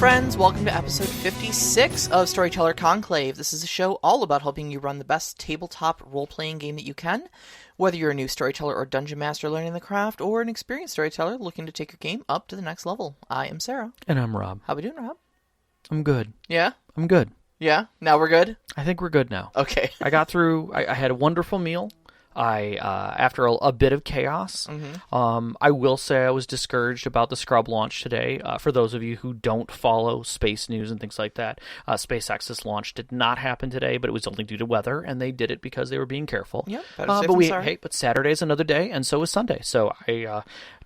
friends. Welcome to episode 56 of Storyteller Conclave. This is a show all about helping you run the best tabletop role-playing game that you can. Whether you're a new storyteller or dungeon master learning the craft, or an experienced storyteller looking to take your game up to the next level. I am Sarah. And I'm Rob. How we doing, Rob? I'm good. Yeah? I'm good. Yeah? Now we're good? I think we're good now. Okay. I got through, I had a wonderful meal. After a bit of chaos, I will say I was discouraged about the Scrub launch today. For those of you who don't follow space news and things like that, SpaceX's launch did not happen today, but it was only due to weather, and they did it because they were being careful. Yep. But Saturday's another day, and so is Sunday. So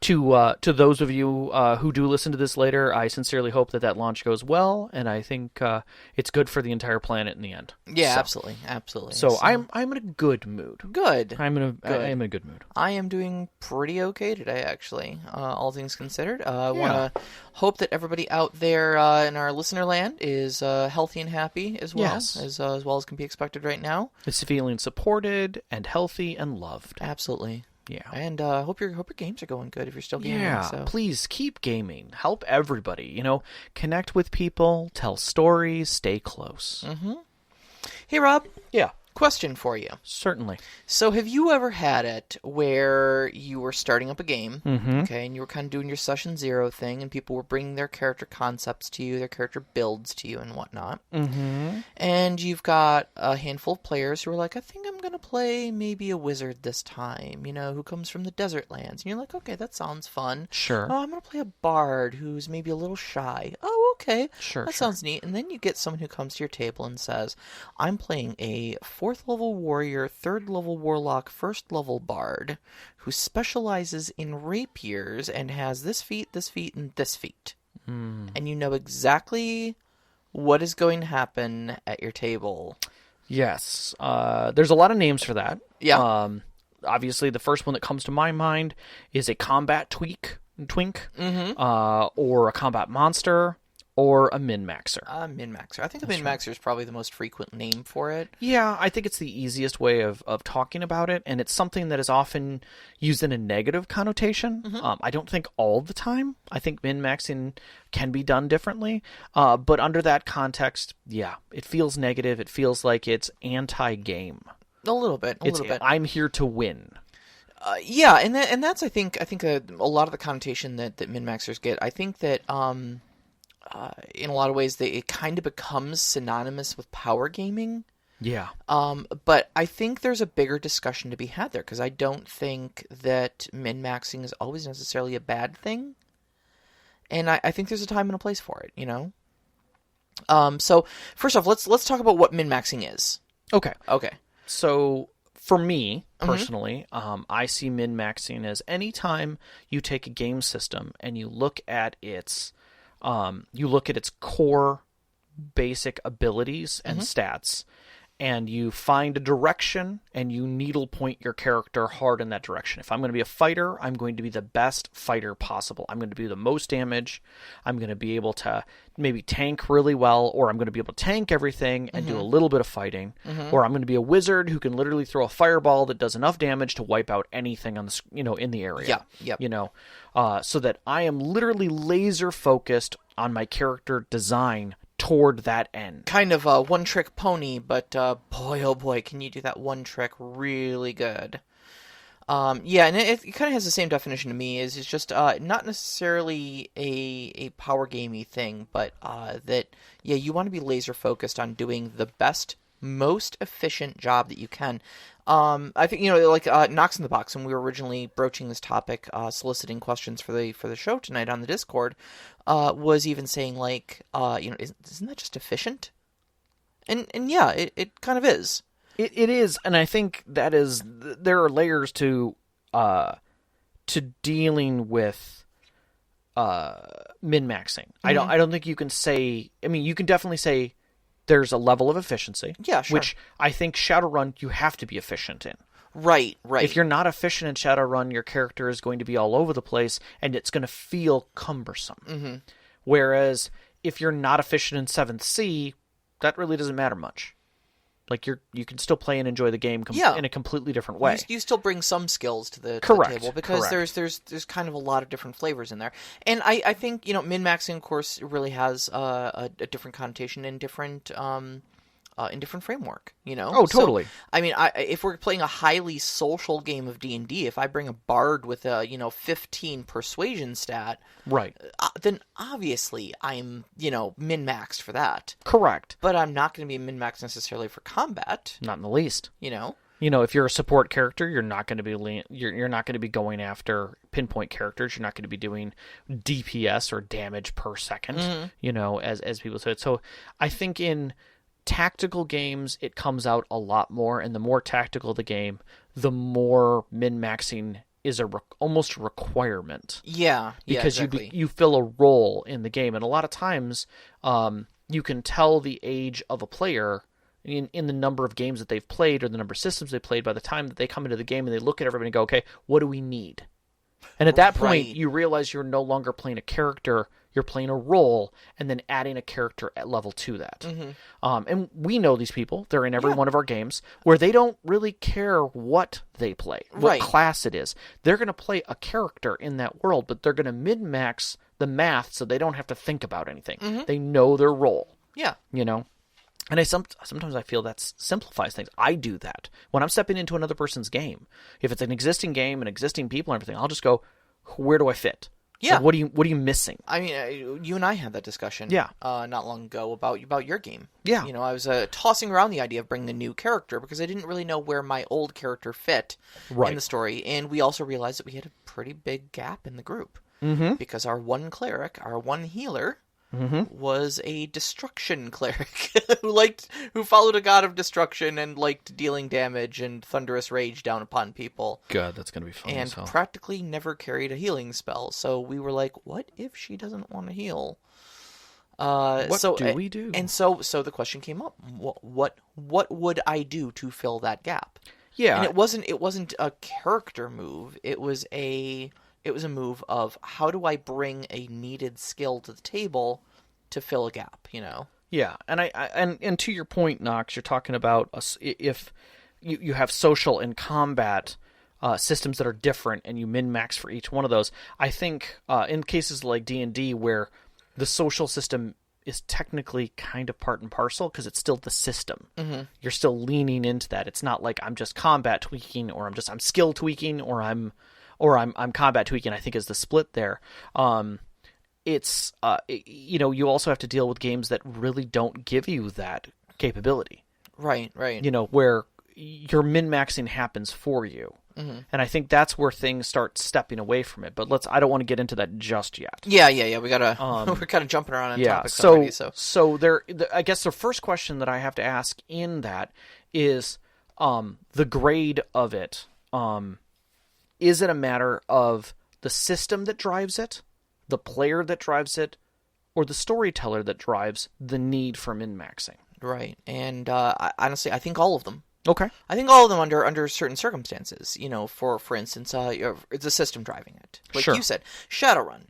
to those of you who do listen to this later, I sincerely hope that launch goes well, and I think it's good for the entire planet in the end. Yeah, so, absolutely. So I'm in a good mood. Good. I am in a good mood. I am doing pretty okay today, actually, all things considered. I want to hope that everybody out there in our listener land is healthy and happy as well, as well as can be expected right now. It's feeling supported and healthy and loved. Absolutely. Yeah. And hope your games are going good if you're still gaming. Yeah, so. Please keep gaming. Help everybody. Connect with people, tell stories, stay close. Mm-hmm. Hey, Rob. Yeah. Question for you. Certainly. So have you ever had it where you were starting up a game, mm-hmm. okay, and you were kind of doing your session zero thing, and people were bringing their character concepts to you, their character builds to you and whatnot, and you've got a handful of players who are like, I think I'm going to play maybe a wizard this time, who comes from the desert lands, and you're like, okay, that sounds fun. Sure. Oh, I'm going to play a bard who's maybe a little shy. Oh, okay. Sure. That sounds neat. And then you get someone who comes to your table and says, I'm playing a 4th level warrior, 3rd level warlock, 1st level bard who specializes in rapiers and has this feat, and this feat. And you know exactly what is going to happen at your table. Yes. There's a lot of names for that. Yeah. Obviously, the first one that comes to my mind is a combat twink, or a combat monster, or a min-maxer. Min-maxer. I think a min-maxer is probably the most frequent name for it. Yeah, I think it's the easiest way of talking about it, and it's something that is often used in a negative connotation. I don't think all the time. I think min-maxing can be done differently, but under that context, yeah, it feels negative. It feels like it's anti-game. A little bit. I'm here to win. Yeah, and that's I think a lot of the connotation that min-maxers get. I think that in a lot of ways it kind of becomes synonymous with power gaming. Yeah. But I think there's a bigger discussion to be had there, because I don't think that min-maxing is always necessarily a bad thing. And I think there's a time and a place for it, So first off, let's talk about what min-maxing is. Okay. So for me, personally, I see min-maxing as any time you take a game system and you look at its core basic abilities and stats, and you find a direction and you needle point your character hard in that direction. If I'm going to be a fighter, I'm going to be the best fighter possible. I'm going to do the most damage. I'm going to be able to maybe tank really well, or I'm going to be able to tank everything and do a little bit of fighting. Or I'm going to be a wizard who can literally throw a fireball that does enough damage to wipe out anything on the in the area. Yeah. So that I am literally laser focused on my character design toward that end. Kind of a one-trick pony, but boy, oh boy, can you do that one trick really good. Yeah, and it kind of has the same definition to me. It's just not necessarily a power gamey thing, but that, yeah, you want to be laser-focused on doing the best, most efficient job that you can. I think, Knox in the Box, when we were originally broaching this topic, soliciting questions for the show tonight on the Discord, was even saying, isn't that just efficient? And yeah, it kind of is. It is, and I think that is, there are layers to dealing with min-maxing. I don't think you can say, you can definitely say there's a level of efficiency. Yeah, sure. Which I think Shadowrun you have to be efficient in. Right. If you're not efficient in Shadowrun, your character is going to be all over the place, and it's going to feel cumbersome. Whereas if you're not efficient in 7th Sea, that really doesn't matter much. Like you can still play and enjoy the game in a completely different way. You still bring some skills to the table because there's kind of a lot of different flavors in there. And I think, min-maxing, of course, really has a different connotation in different framework, Oh, totally. So, I mean, if we're playing a highly social game of D&D, if I bring a bard with a 15 persuasion stat, right, then obviously I'm min-maxed for that. Correct. But I'm not going to be min-maxed necessarily for combat. Not in the least. If you're a support character, you're not going to be you're not going to be going after pinpoint characters. You're not going to be doing DPS or damage per second. As people said. So I think in tactical games, it comes out a lot more, and the more tactical the game, the more min-maxing is almost a requirement. Yeah, because exactly. you fill a role in the game, and a lot of times you can tell the age of a player in the number of games that they've played or the number of systems they played by the time that they come into the game and they look at everybody and go, okay, what do we need? And at that point, you realize you're no longer playing a character, you're playing a role, and then adding a character at level to that. And we know these people. They're in every one of our games where they don't really care what they play, what class it is. They're going to play a character in that world, but they're going to min-max the math so they don't have to think about anything. They know their role. Yeah. And sometimes I feel that simplifies things. I do that. When I'm stepping into another person's game, if it's an existing game and existing people and everything, I'll just go, where do I fit? Yeah. So what are you missing? I mean, you and I had that discussion not long ago about your game. Yeah. I was tossing around the idea of bringing a new character because I didn't really know where my old character fit in the story. And we also realized that we had a pretty big gap in the group. Because our one cleric, our one healer, was a destruction cleric who followed a god of destruction and liked dealing damage and thunderous rage down upon people. God, that's going to be fun. And practically never carried a healing spell. So we were like, what if she doesn't want to heal? What do we do? And so the question came up: what would I do to fill that gap? Yeah, and it wasn't a character move. It was a move of how do I bring a needed skill to the table to fill a gap, Yeah, and and to your point, Knox, you're talking about if you have social and combat systems that are different, and you min-max for each one of those. I think in cases like D&D where the social system is technically kind of part and parcel because it's still the system. You're still leaning into that. It's not like I'm just combat tweaking, or I'm skill tweaking, or I'm combat tweaking, I think is the split there. It's you also have to deal with games that really don't give you that capability. Right. Where your min-maxing happens for you. And I think that's where things start stepping away from it. But I don't want to get into that just yet. Yeah. We gotta. We're kind of jumping around on topics already. So I guess the first question that I have to ask in that is the grade of it. Is it a matter of the system that drives it, the player that drives it, or the storyteller that drives the need for min-maxing? Right. And honestly, I think all of them. Okay. I think all of them under certain circumstances. For instance, it's a system driving it. Like you said, Shadowrun.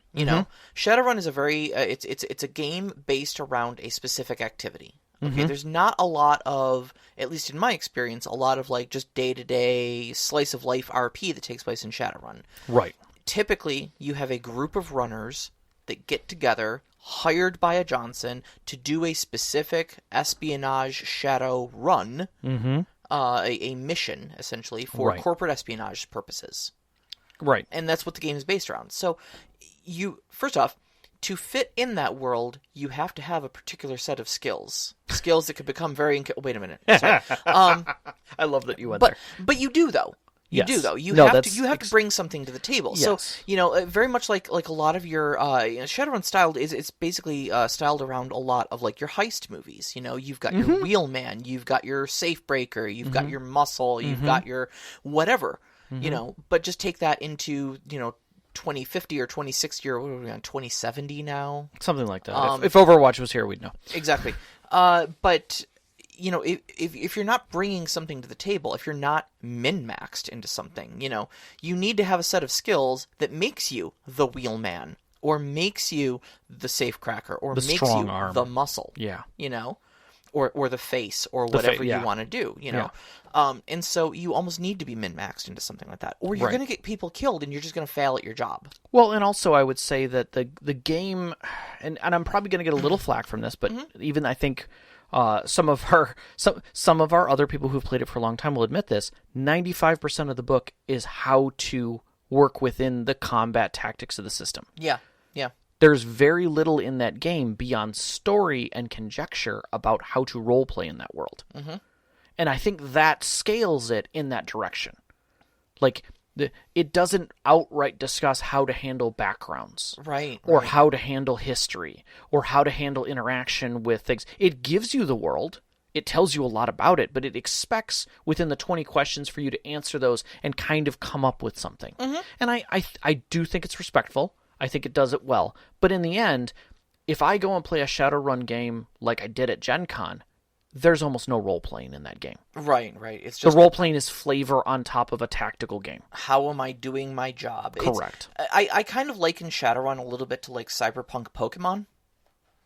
Shadowrun is a very it's a game based around a specific activity. Okay, there's not a lot of, at least in my experience, a lot of just day-to-day slice of life RP that takes place in Shadowrun. Right. Typically, you have a group of runners that get together, hired by a Johnson, to do a specific espionage shadow run, a mission, essentially, for corporate espionage purposes. Right. And that's what the game is based around. So, first off, to fit in that world, you have to have a particular set of skills. Skills that could become very... Wait a minute. Sorry. I love that you went there. But you do, though. You do, though. You have to bring something to the table. Yes. So, very much like a lot of your Shadowrun styled it's basically styled around a lot of your heist movies. You've got your wheelman, you've got your safe breaker, you've got your muscle, you've got your whatever. But just take that into 2050 or 2060 or what are we on, 2070 now? Something like that. If Overwatch was here, we'd know. Exactly. But if you're not bringing something to the table, if you're not min-maxed into something, you need to have a set of skills that makes you the wheelman, or makes you the safecracker, or makes you arm. the muscle. Yeah. or the face or whatever yeah. you want to do, you know. And so you almost need to be min-maxed into something like that, or you're Right. going to get people killed and you're just going to fail at your job. Well, and also I would say that the game, and I'm probably going to get a little flack from this, but even I think some of our other people who've played it for a long time will admit this. 95% of the book is how to work within the combat tactics of the system. Yeah, yeah. There's very little in that game beyond story and conjecture about how to roleplay in that world. Mm-hmm. And I think that scales it in that direction. Like, it doesn't outright discuss how to handle backgrounds. Right. Or how to handle history. Or how to handle interaction with things. It gives you the world. It tells you a lot about it. But it expects within the 20 questions for you to answer those and kind of come up with something. Mm-hmm. And I do think it's respectful. I think it does it well. But in the end, if I go and play a Shadowrun game like I did at Gen Con, there's almost no role-playing in that game. Right. It's just the role-playing is flavor on top of a tactical game. How am I doing my job? Correct. I kind of liken Shadowrun a little bit to like Cyberpunk Pokemon.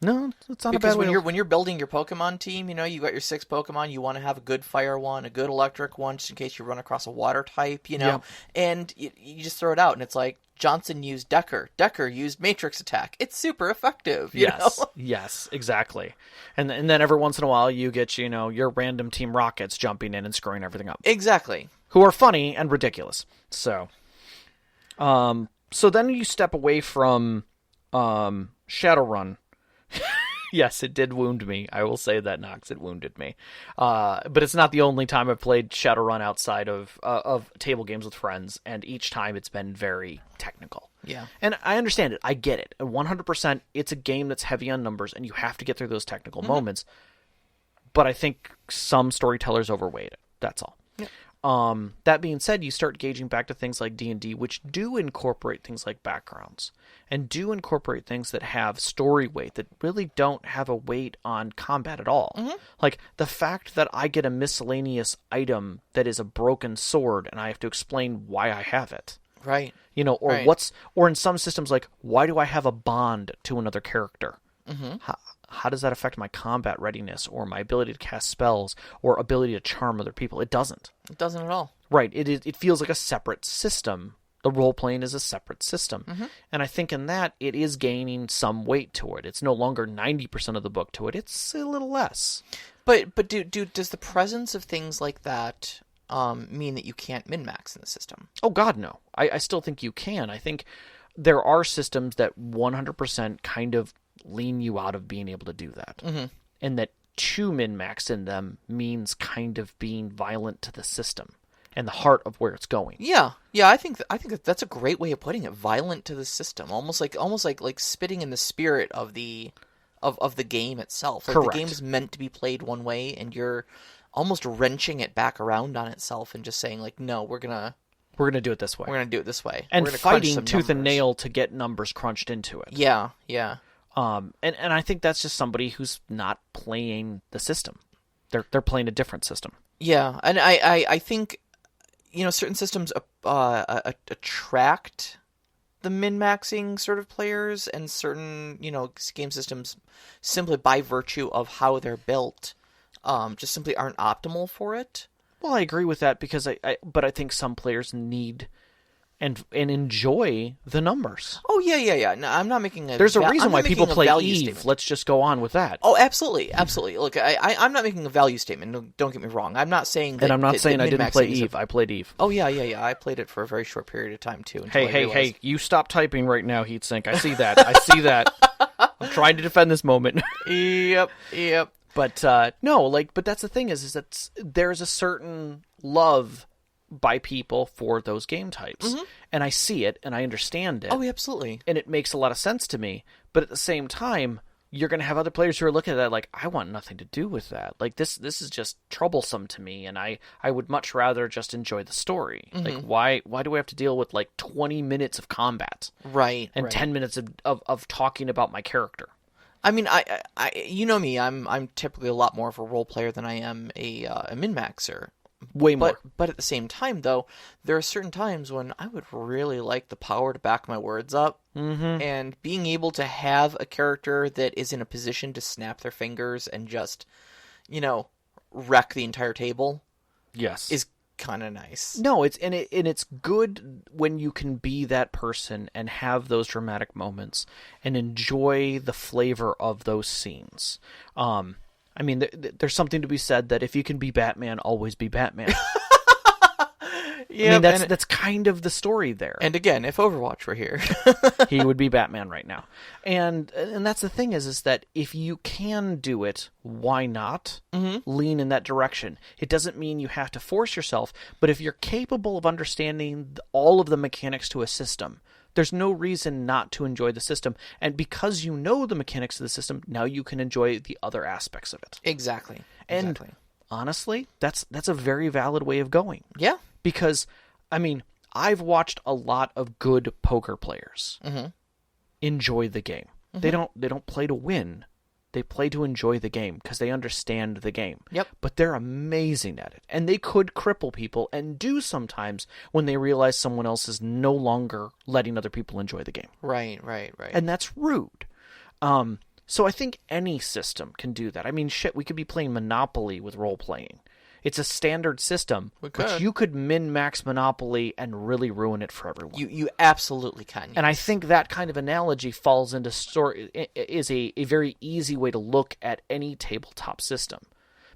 No, it's not Because a bad way. when you're building your Pokemon team, you know, you got your 6 Pokemon, you want to have a good fire one, a good electric one, just in case you run across a water type, you know, Yep. and you just throw it out, and it's like, Johnson used Decker used Matrix Attack. It's super effective, you know? Yes, exactly. And then every once in a while you get, you know, your random Team Rockets jumping in and screwing everything up. Exactly. Who are funny and ridiculous. So then you step away from Shadowrun. Yes, it did wound me. I will say that, Knox. It wounded me. But it's not the only time I've played Shadowrun outside of table games with friends, and each time it's been very technical. Yeah. And I understand it. I get it. 100%, it's a game that's heavy on numbers, and you have to get through those technical moments. But I think some storytellers overweight it. That's all. Yeah. That being said, you start gauging back to things like D&D, which do incorporate things like backgrounds and do incorporate things that have story weight that really don't have a weight on combat at all. Mm-hmm. Like the fact that I get a miscellaneous item that is a broken sword and I have to explain why I have it. Right. You know, or right. or in some systems, like, why do I have a bond to another character? Mm-hmm. How does that affect my combat readiness or my ability to cast spells or ability to charm other people? It doesn't. It doesn't at all. Right. It feels like a separate system. The role-playing is a separate system. Mm-hmm. And I think in that, it is gaining some weight to it. It's no longer 90% of the book to it. It's a little less. But does the presence of things like that mean that you can't min-max in the system? Oh, God, no. I still think you can. I think there are systems that 100% kind of lean you out of being able to do that. Mm-hmm. And that to min-max in them means kind of being violent to the system and the heart of where it's going. Yeah. I think that's a great way of putting it. Violent to the system, almost like spitting in the spirit of the game itself. Like Correct. The game is meant to be played one way, and you're almost wrenching it back around on itself and just saying like, no, we're gonna do it this way. We're gonna do it this way, and we're gonna fighting tooth and nail to get numbers crunched into it. Yeah. And I think that's just somebody who's not playing the system. They're playing a different system. Yeah, and I think, you know, certain systems attract the min-maxing sort of players, and certain, you know, game systems, simply by virtue of how they're built, just simply aren't optimal for it. Well, I agree with that because but I think some players need and enjoy the numbers. Oh yeah. No, I'm not making a. There's a reason why people play Eve. Statement. Let's just go on with that. Oh, absolutely. Look, I'm not making a value statement. No, don't get me wrong. I'm not saying that. And I'm not saying I didn't play Eve. I played Eve. Oh yeah. I played it for a very short period of time too. Hey! You stop typing right now, Heatsink. I see that. I'm trying to defend this moment. Yep. But no, but that's the thing is that there's a certain love by people for those game types. Mm-hmm. And I see it and I understand it. Oh, absolutely. And it makes a lot of sense to me. But at the same time, you're going to have other players who are looking at that like, I want nothing to do with that. Like, this is just troublesome to me, and I would much rather just enjoy the story. Mm-hmm. Like, why do we have to deal with, 20 minutes of combat? Right. And 10 minutes of talking about my character? I mean, I you know me, I'm typically a lot more of a role player than I am a min-maxer. Way more. But at the same time, though, there are certain times when I would really like the power to back my words up. Mm-hmm. And being able to have a character that is in a position to snap their fingers and just, wreck the entire table Yes. is kind of nice. No, it's good when you can be that person and have those dramatic moments and enjoy the flavor of those scenes. There's something to be said that if you can be Batman, always be Batman. Yeah, that's kind of the story there. And again, if Overwatch were here, he would be Batman right now. And that's the thing is that if you can do it, why not lean in that direction? It doesn't mean you have to force yourself, but if you're capable of understanding all of the mechanics to a system, there's no reason not to enjoy the system. And because you know the mechanics of the system, now you can enjoy the other aspects of it. Exactly. And honestly, that's a very valid way of going. Yeah. Because, I've watched a lot of good poker players enjoy the game. They don't play to win. They play to enjoy the game because they understand the game. Yep. But they're amazing at it. And they could cripple people, and do sometimes when they realize someone else is no longer letting other people enjoy the game. Right. And that's rude. So I think any system can do that. We could be playing Monopoly with role-playing. It's a standard system, but you could min-max Monopoly and really ruin it for everyone. You absolutely can. Yes. And I think that kind of analogy falls into story is a very easy way to look at any tabletop system,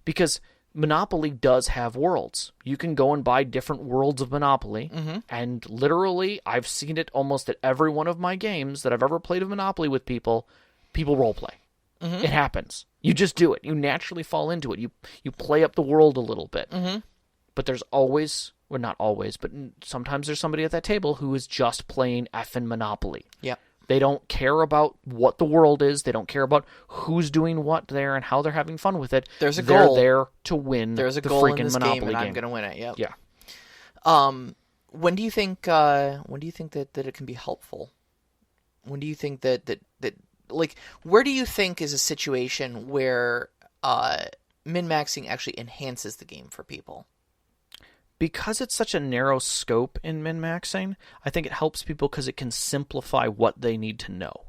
because Monopoly does have worlds. You can go and buy different worlds of Monopoly, and literally, I've seen it almost at every one of my games that I've ever played of Monopoly with people roleplay. It happens. You just do it. You naturally fall into it. You play up the world a little bit. But there's always, well, not always, but sometimes there's somebody at that table who is just playing effing Monopoly. Yeah. They don't care about what the world is. They don't care about who's doing what there and how they're having fun with it. There's a goal. They're there to win. There's a the goal freaking in this Monopoly game, and I'm going to win it. Yep. Yeah. When do you think that it can be helpful? When do you think that where do you think is a situation where min-maxing actually enhances the game for people? Because it's such a narrow scope in min-maxing, I think it helps people because it can simplify what they need to know.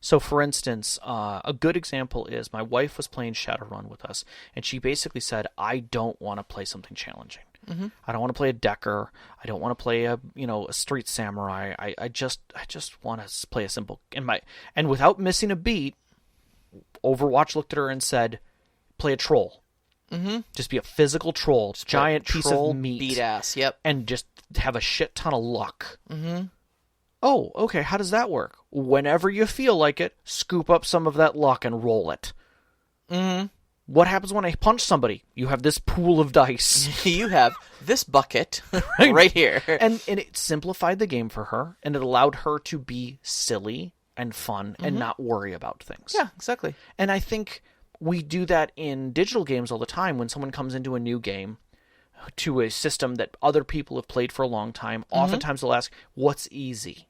So, for instance, a good example is my wife was playing Shadowrun with us, and she basically said, I don't want to play something challenging. I don't want to play a Decker. I don't want to play a Street Samurai. I just want to play a simple and without missing a beat, Overwatch looked at her and said, play a troll. Just be a physical troll, just giant piece of meat, beat ass. Yep. And just have a shit ton of luck. Oh, okay. How does that work? Whenever you feel like it, scoop up some of that luck and roll it. What happens when I punch somebody? You have this pool of dice. You have this bucket right here. And it simplified the game for her, and it allowed her to be silly and fun and not worry about things. Yeah, exactly. And I think we do that in digital games all the time. When someone comes into a new game to a system that other people have played for a long time, oftentimes they'll ask, what's easy?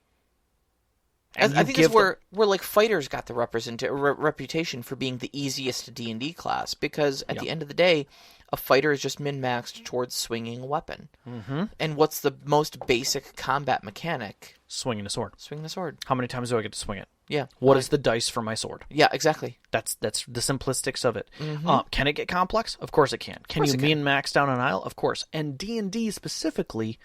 And I think that's where like fighters got the reputation for being the easiest D&D class, because at the end of the day, a fighter is just min-maxed towards swinging a weapon. And what's the most basic combat mechanic? Swinging a sword. Swinging a sword. How many times do I get to swing it? Yeah. What is the dice for my sword? Yeah, exactly. That's the simplistics of it. Can it get complex? Of course it can. Can you min-max down an aisle? Of course. And D&D specifically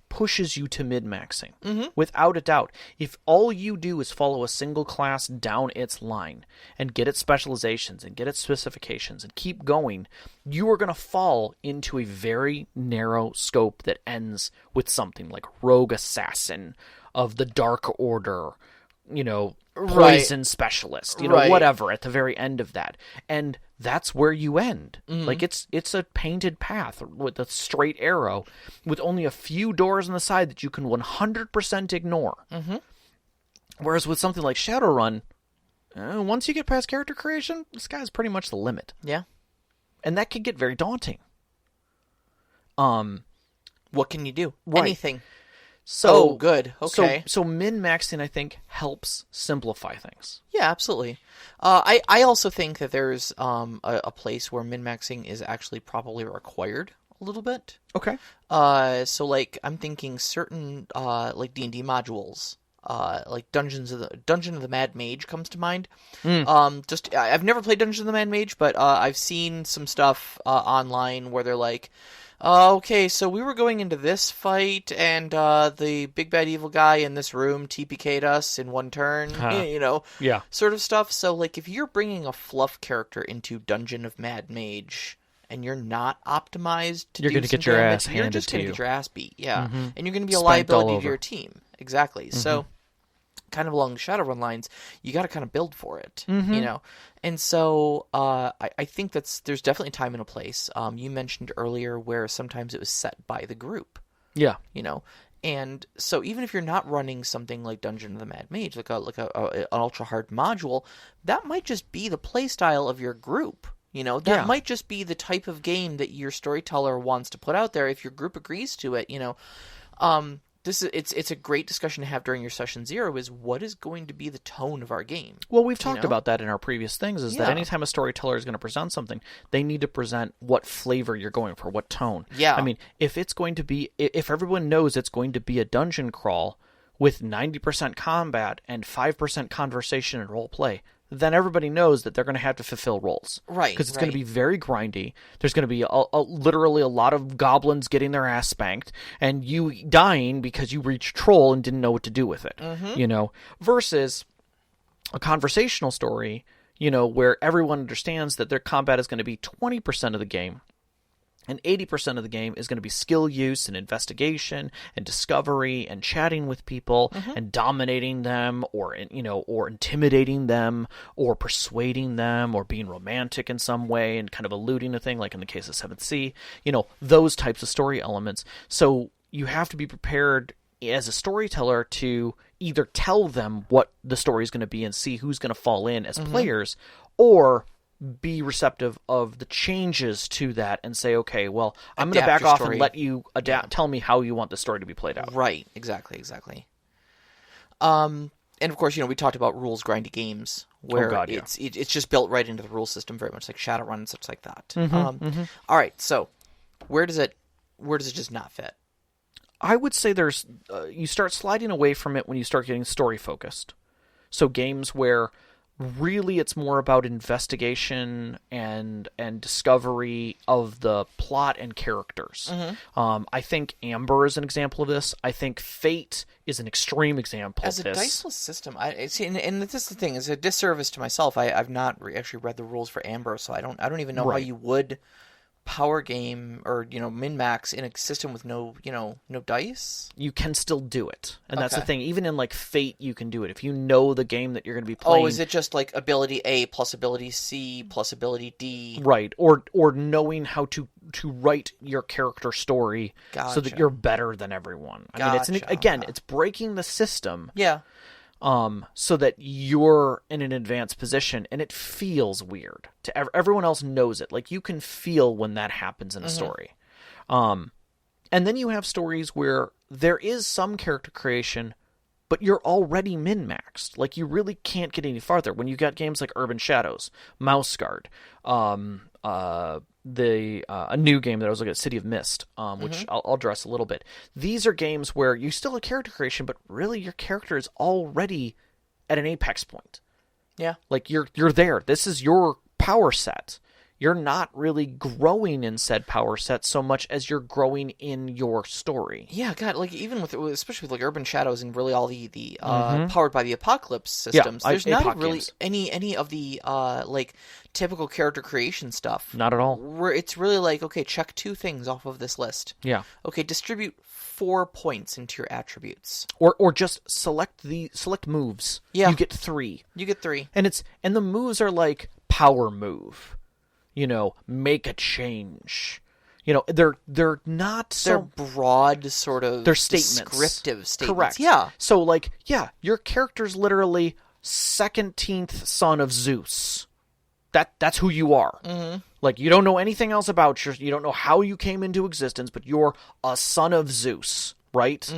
pushes you to mid-maxing. Without a doubt. If all you do is follow a single class down its line and get its specializations and get its specifications and keep going, you are going to fall into a very narrow scope that ends with something like Rogue Assassin of the Dark Order, Poison Specialist, whatever at the very end of that. And that's where you end. Like it's a painted path with a straight arrow with only a few doors on the side that you can 100% ignore. Whereas with something like Shadowrun, once you get past character creation, the sky's pretty much the limit. Yeah. And that can get very daunting. What can you do? Right. Anything. So good. Okay. So min-maxing, I think, helps simplify things. Yeah, absolutely. I also think that there's a place where min-maxing is actually probably required a little bit. Okay. So like I'm thinking certain like D&D modules like Dungeon of the Mad Mage comes to mind. Mm. I've never played Dungeon of the Mad Mage, but I've seen some stuff online where they're like, okay, so we were going into this fight, and the big bad evil guy in this room TPK'd us in one turn, Yeah. sort of stuff. So, like, if you're bringing a fluff character into Dungeon of Mad Mage, and you're not optimized to You're do going to some get your damage, ass you're handed just to going to you. get your ass beat, yeah. Mhm. And you're going to be a Spanked all liability to over. your team. Exactly. So, kind of along the Shadowrun lines, you got to kind of build for it, And so I think there's definitely a time and a place. You mentioned earlier where sometimes it was set by the group, Yeah. And so even if you're not running something like Dungeon of the Mad Mage, like an ultra hard module, that might just be the play style of your group. That might just be the type of game that your storyteller wants to put out there if your group agrees to it. It's a great discussion to have during your session 0 is what is going to be the tone of our game. Well, we've talked about that in our previous things, is that Yeah. anytime a storyteller is going to present something, they need to present what flavor you're going for, what tone. Yeah. I mean, if everyone knows it's going to be a dungeon crawl with 90% combat and 5% conversation and role play, then everybody knows that they're going to have to fulfill roles. Right, Because it's going to be very grindy. There's going to be literally a lot of goblins getting their ass spanked, and you dying because you reached troll and didn't know what to do with it. Versus a conversational story, where everyone understands that their combat is going to be 20% of the game. And 80% of the game is going to be skill use and investigation and discovery and chatting with people and dominating them or intimidating them or persuading them or being romantic in some way and kind of eluding a thing, like in the case of 7th Sea, those types of story elements. So you have to be prepared as a storyteller to either tell them what the story is going to be and see who's going to fall in as players, or be receptive of the changes to that and say, okay, well, I'm going to back off and let you adapt. Tell me how you want the story to be played out. Right. Exactly. And of course, we talked about rules grindy games where it's just built right into the rule system, very much like Shadowrun and such like that. All right. So where does it just not fit? I would say there's you start sliding away from it when you start getting story focused. So games where really it's more about investigation and discovery of the plot and characters. I think Amber is an example of this. I think Fate is an extreme example of this. As a diceless system, I see, and this is the thing, it's a disservice to myself. I've not actually read the rules for Amber, so I don't even know how you would power game or min-max in a system with no dice. You can still do it, and that's the thing. Even in like Fate, you can do it if you know the game that you're going to be playing. Oh, is it just like ability A plus ability C plus ability D? Right, or knowing how to write your character story so that you're better than everyone. I mean, it's breaking the system. Yeah. So that you're in an advanced position, and it feels weird to everyone else knows it. Like, you can feel when that happens in a story. And then you have stories where there is some character creation, but you're already min-maxed. Like, you really can't get any farther. When you got games like Urban Shadows, Mouse Guard, a new game that I was looking at, City of Mist, which I'll address a little bit. These are games where you still have character creation, but really your character is already at an apex point. Yeah. Like, you're there. This is your power set. You're not really growing in said power set so much as you're growing in your story. Yeah, God, like even especially with like Urban Shadows and really all the Powered by the Apocalypse systems, there's not really any of the like typical character creation stuff. Not at all. Where it's really like, okay, check 2 things off of this list. Yeah. Okay, distribute 4 points into your attributes. Or just select moves. Yeah. You get 3. You get 3. And the moves are like power move. Make a change. They're not so... They're broad, sort of... They're statements. Descriptive statements. Correct. Yeah. So, like, your character's literally 17th son of Zeus. That's who you are. Like, you don't know anything else about you don't know how you came into existence, but you're a son of Zeus, right?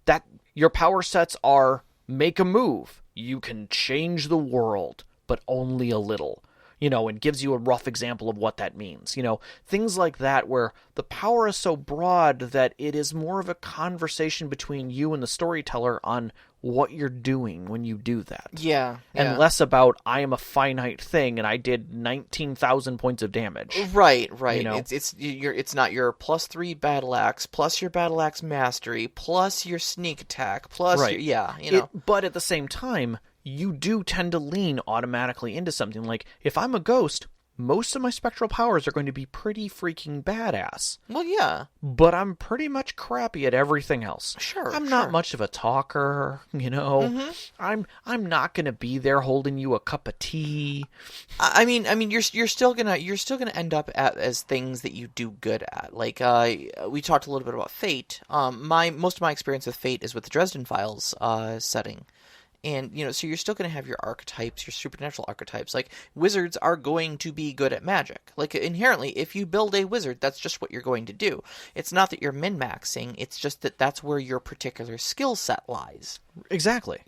That your power sets are make a move. You can change the world, but only a little. And gives you a rough example of what that means. Things like that where the power is so broad that it is more of a conversation between you and the storyteller on what you're doing when you do that. Yeah. And less about, I am a finite thing and I did 19,000 points of damage. Right. You know? It's not your +3 battle axe plus your battle axe mastery plus your sneak attack plus Right. But at the same time, you do tend to lean automatically into something. Like, if I'm a ghost, most of my spectral powers are going to be pretty freaking badass. Well, yeah. But I'm pretty much crappy at everything else. Sure. I'm not much of a talker, you know. Mm-hmm. I'm not going to be there holding you a cup of tea. I mean, you're still gonna end up as things that you do good at. Like, we talked a little bit about Fate. Most of my experience with Fate is with the Dresden Files setting. And, so you're still going to have your archetypes, your supernatural archetypes. Like, wizards are going to be good at magic. Like, inherently, if you build a wizard, that's just what you're going to do. It's not that you're min-maxing, it's just that that's where your particular skill set lies. Exactly.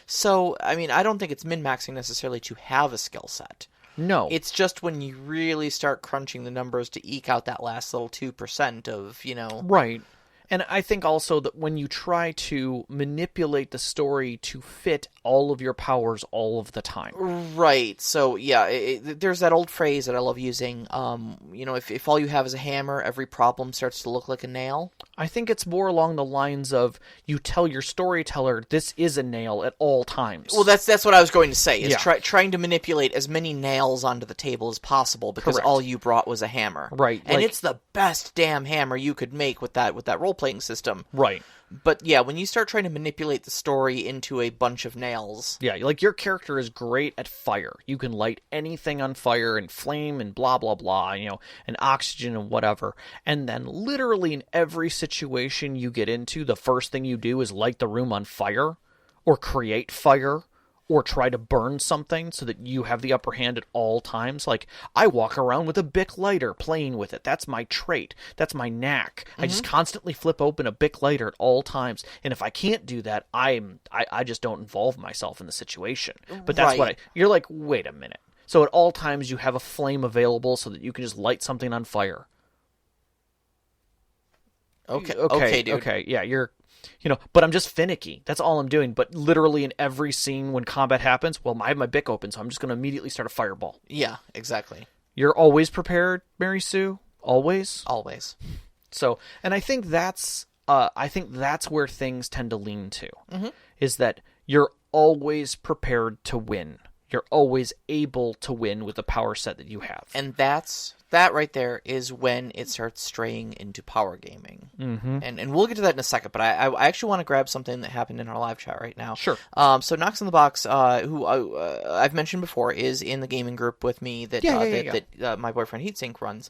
So, I mean, I don't think it's min-maxing necessarily to have a skill set. No. It's just when you really start crunching the numbers to eke out that last little 2% of, Right. And I think also that when you try to manipulate the story to fit all of your powers all of the time. Right. So, yeah, there's that old phrase that I love using. If all you have is a hammer, every problem starts to look like a nail. I think it's more along the lines of, you tell your storyteller, this is a nail at all times. Well, that's what I was going to say, is trying to manipulate as many nails onto the table as possible, because all you brought was a hammer. Right. And it's the best damn hammer you could make with that role-playing system. Right. But yeah, when you start trying to manipulate the story into a bunch of nails... Yeah, like, your character is great at fire. You can light anything on fire and flame and blah, blah, blah, and oxygen and whatever. And then literally in every situation you get into, the first thing you do is light the room on fire, or create fire, or try to burn something so that you have the upper hand at all times. Like, I walk around with a Bic lighter playing with it. That's my trait. That's my knack. I just constantly flip open a Bic lighter at all times. And if I can't do that, I just don't involve myself in the situation. But that's what you're like, wait a minute. So at all times you have a flame available so that you can just light something on fire. Okay, dude. Okay, yeah, you're... but I'm just finicky. That's all I'm doing. But literally in every scene when combat happens, well, I have my Bic open, so I'm just going to immediately start a fireball. Yeah, exactly. You're always prepared, Mary Sue? Always? Always. So, and I think that's where things tend to lean to, is that you're always prepared to win. You're always able to win with the power set that you have. And that right there is when it starts straying into power gaming. Mm-hmm. And we'll get to that in a second, but I actually want to grab something that happened in our live chat right now. Sure. So Knox in the Box, who I've mentioned before, is in the gaming group with me that my boyfriend Heatsink runs.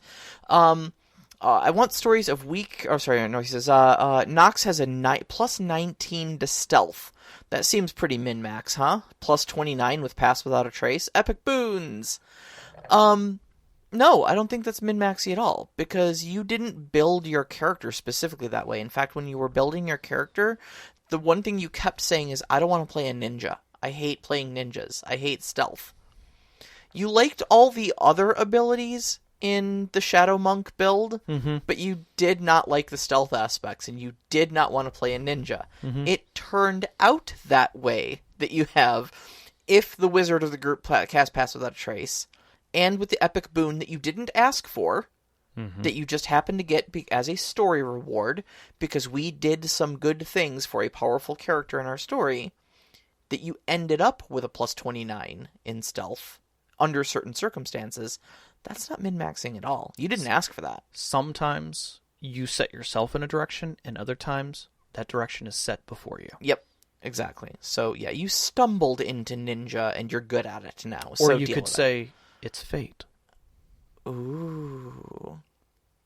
I want stories of weak... Oh, sorry, no, he says, Knox has a plus 19 to stealth. That seems pretty min-max, huh? Plus 29 with Pass Without a Trace. Epic boons! No, I don't think that's min-maxy at all, because you didn't build your character specifically that way. In fact, when you were building your character, the one thing you kept saying is, I don't want to play a ninja. I hate playing ninjas. I hate stealth. You liked all the other abilities in the Shadow Monk build, but you did not like the stealth aspects, and you did not want to play a ninja. It turned out that way, that you have, if the wizard of the group cast Pass Without a Trace, and with the epic boon that you didn't ask for, that you just happened to get as a story reward, because we did some good things for a powerful character in our story, that you ended up with a plus 29 in stealth, under certain circumstances. That's not min-maxing at all. You didn't ask for that. Sometimes you set yourself in a direction, and other times that direction is set before you. Yep, exactly. So, yeah, you stumbled into ninja, and you're good at it now. Or you could say, it's fate. Ooh,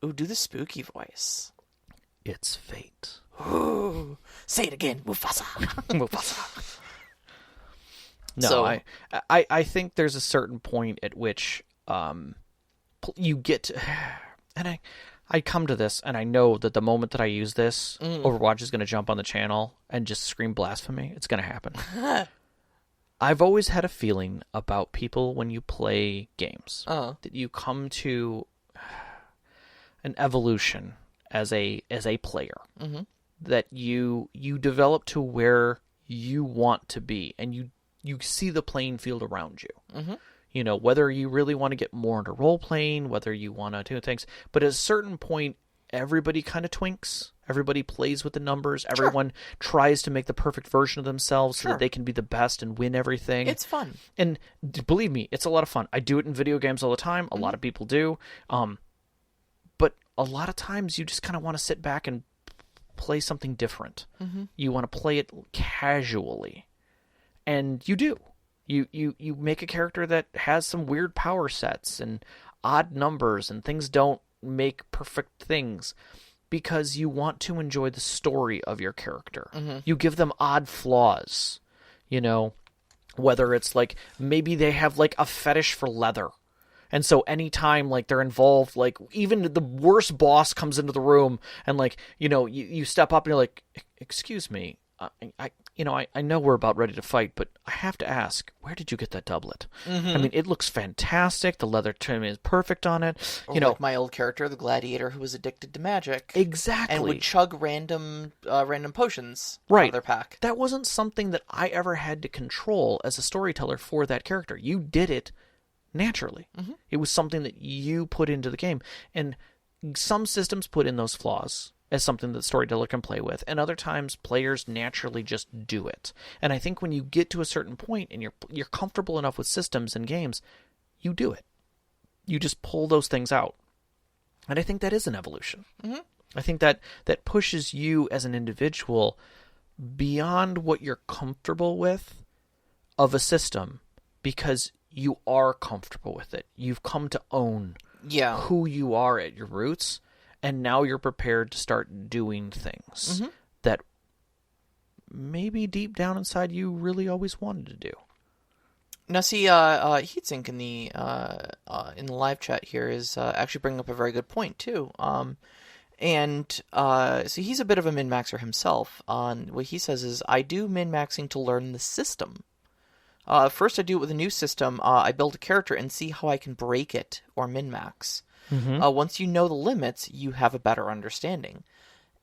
do the spooky voice. It's fate. Ooh, say it again, Mufasa. Mufasa. No, I think there's a certain point at which... you get to, and I come to this, and I know that the moment that I use this, Overwatch is going to jump on the channel and just scream blasphemy. It's going to happen. I've always had a feeling about people when you play games that you come to an evolution as a player, that you develop to where you want to be, and you see the playing field around you. Mm-hmm. You know, whether you really want to get more into role-playing, whether you want to do things. But at a certain point, everybody kind of twinks. Everybody plays with the numbers. Everyone tries to make the perfect version of themselves so that they can be the best and win everything. It's fun. And believe me, it's a lot of fun. I do it in video games all the time. A lot of people do. But a lot of times you just kind of want to sit back and play something different. Mm-hmm. You want to play it casually. And you do. You make a character that has some weird power sets and odd numbers, and things don't make perfect things because you want to enjoy the story of your character. Mm-hmm. You give them odd flaws, you know, whether it's like maybe they have like a fetish for leather. And so anytime like they're involved, like even the worst boss comes into the room and like, you know, you step up and you're like, excuse me, I know we're about ready to fight, but I have to ask, where did you get that doublet? Mm-hmm. I mean, it looks fantastic. The leather trim is perfect on it. Or you know, like my old character, the gladiator, who was addicted to magic. Exactly. And would chug random potions out right. of their pack. That wasn't something that I ever had to control as a storyteller for that character. You did it naturally. Mm-hmm. It was something that you put into the game. And some systems put in those flaws as something that the storyteller can play with, and other times players naturally just do it. And I think when you get to a certain point and you're comfortable enough with systems and games, you do it. You just pull those things out. And I think that is an evolution. Mm-hmm. I think that pushes you as an individual beyond what you're comfortable with of a system, because you are comfortable with it. You've come to own who you are at your roots, and now you're prepared to start doing things that maybe deep down inside you really always wanted to do. Now, see, Heatsink in the live chat here is actually bringing up a very good point too. So he's a bit of a min-maxer himself. What he says is, I do min-maxing to learn the system. First, I do it with a new system. I build a character and see how I can break it or min-max. Mm-hmm. Once you know the limits, you have a better understanding.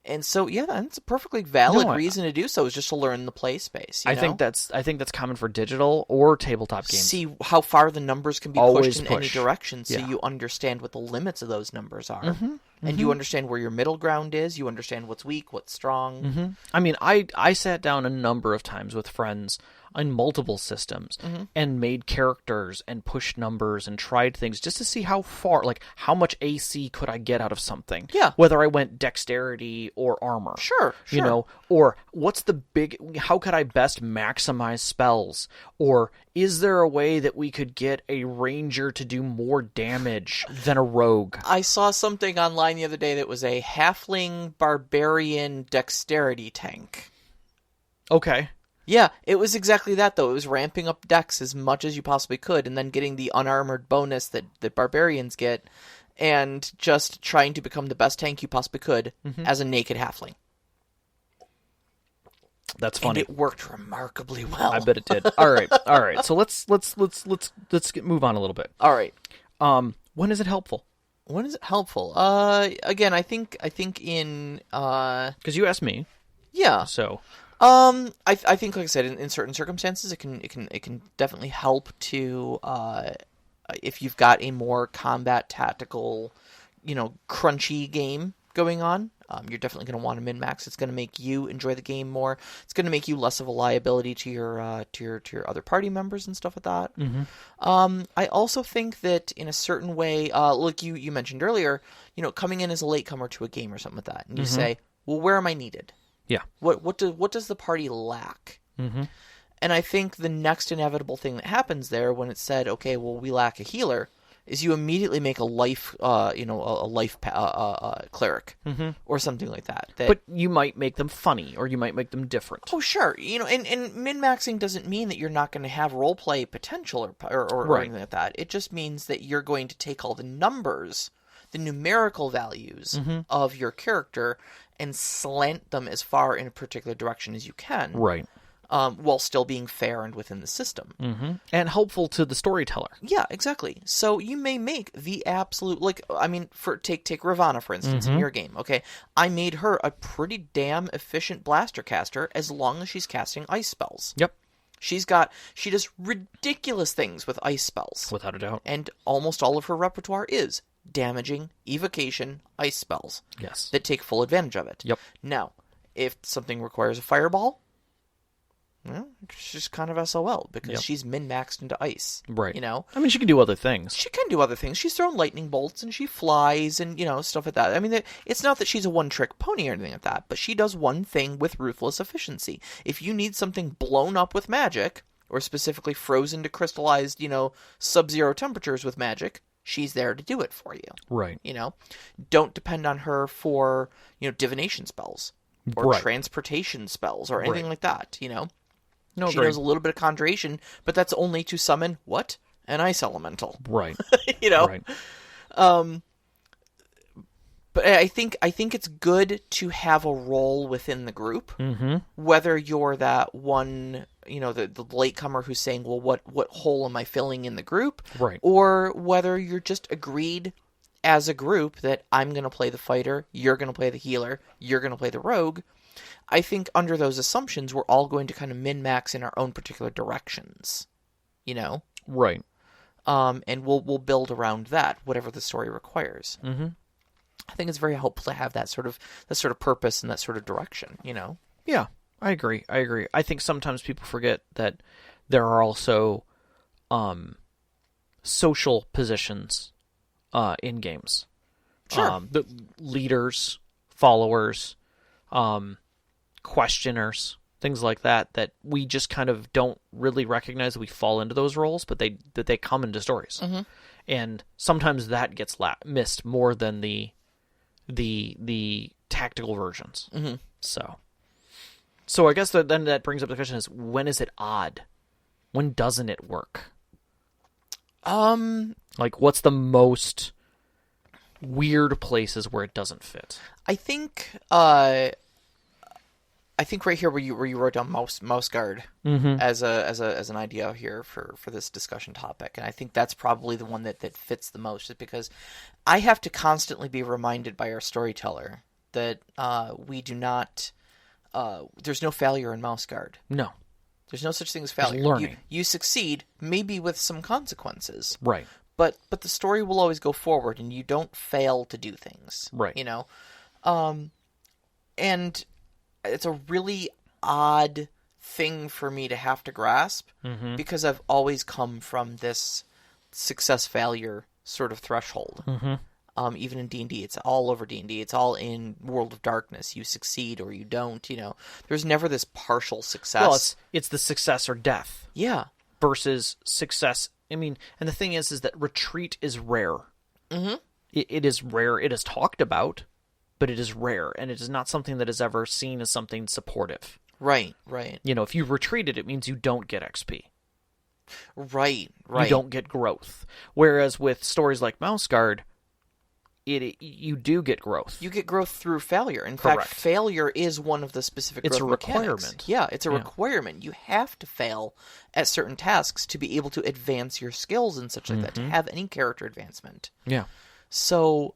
And so, yeah, that's a perfectly valid reason to do so, is just to learn the play space. You know? I think that's common for digital or tabletop games. See how far the numbers can be pushed in any direction, so you understand what the limits of those numbers are. Mm-hmm. And you understand where your middle ground is. You understand what's weak, what's strong. Mm-hmm. I mean, I sat down a number of times with friends on multiple systems and made characters and pushed numbers and tried things just to see how far, like how much AC could I get out of something. Yeah. Whether I went dexterity or armor. Sure. You know, or what's how could I best maximize spells? Or is there a way that we could get a ranger to do more damage than a rogue? I saw something online the other day that was a halfling barbarian dexterity tank. Okay. Yeah, it was exactly that, though. It was ramping up dex as much as you possibly could, and then getting the unarmored bonus that barbarians get, and just trying to become the best tank you possibly could as a naked halfling. That's funny. And it worked remarkably well. I bet it did. All right. So let's move on a little bit. All right. When is it helpful? When is it helpful? Again, I think in because you asked me. Yeah. So. I think, like I said, in certain circumstances, it can definitely help to, if you've got a more combat tactical, crunchy game going on. You're definitely going to want to min-max. It's going to make you enjoy the game more. It's going to make you less of a liability to your other party members and stuff like that. Mm-hmm. I also think that in a certain way, like you mentioned earlier, coming in as a latecomer to a game or something like that, and you say, well, where am I needed? Yeah. What does the party lack? Mm-hmm. And I think the next inevitable thing that happens there when it's said, okay, well, we lack a healer, is you immediately make a life, cleric or something like that. But you might make them funny, or you might make them different. Oh, sure. And min-maxing doesn't mean that you're not going to have roleplay potential or anything like that. It just means that you're going to take all the numbers, the numerical values of your character, and slant them as far in a particular direction as you can. Right. while still being fair and within the system. Mm-hmm. And helpful to the storyteller. Yeah, exactly. So you may make the absolute, like, I mean, take Ravana, for instance, in your game, okay? I made her a pretty damn efficient blaster caster as long as she's casting ice spells. Yep. She does ridiculous things with ice spells. Without a doubt. And almost all of her repertoire is damaging, evocation, ice spells. Yes. That take full advantage of it. Yep. Now, if something requires a fireball, well, she's kind of SOL because she's min-maxed into ice. Right. You know? I mean, she can do other things. She can do other things. She's thrown lightning bolts and she flies and, stuff like that. I mean, it's not that she's a one-trick pony or anything like that, but she does one thing with ruthless efficiency. If you need something blown up with magic, or specifically frozen to crystallized, sub-zero temperatures with magic, she's there to do it for you. Right. Don't depend on her for, divination spells or Right. transportation spells or anything like that, No, She knows a little bit of conjuration, but that's only to summon what? An ice elemental. Right. Right. Right. But I think it's good to have a role within the group, whether you're that one, the latecomer who's saying, well, what hole am I filling in the group? Right. Or whether you're just agreed as a group that I'm going to play the fighter, you're going to play the healer, you're going to play the rogue. I think under those assumptions, we're all going to kind of min-max in our own particular directions, Right. And we'll build around that, whatever the story requires. Mm-hmm. I think it's very helpful to have that sort of purpose and that sort of direction, Yeah, I agree. I think sometimes people forget that there are also social positions in games. Sure. The leaders, followers, questioners, things like that we just kind of don't really recognize that we fall into those roles, but they come into stories. Mm-hmm. And sometimes that gets missed more than the tactical versions. Mm-hmm. So I guess then that brings up the question is, when is it odd? When doesn't it work? Like, what's the most weird places where it doesn't fit? I think right here where you wrote down mouse guard as an idea here for this discussion topic, and I think that's probably the one that fits the most, just because I have to constantly be reminded by our storyteller that we do not. There's no failure in mouse guard. No. There's no such thing as failure. There's learning. You succeed, maybe with some consequences. Right. But the story will always go forward, and you don't fail to do things. Right. And it's a really odd thing for me to have to grasp, because I've always come from this success-failure sort of threshold. Even in D&D, it's all over D&D. It's all in World of Darkness. You succeed or you don't. There's never this partial success. Well, it's the success or death. Yeah. Versus success. I mean, and the thing is that retreat is rare. Mm-hmm. It is rare. It is talked about, but it is rare, and it is not something that is ever seen as something supportive. Right. If you retreated, it means you don't get XP. Right. You don't get growth. Whereas with stories like Mouse Guard, you do get growth. You get growth through failure. In Correct. fact, failure is one of the specific growth mechanics. Requirement. Yeah, it's a requirement. You have to fail at certain tasks to be able to advance your skills and such like that, to have any character advancement. Yeah. So,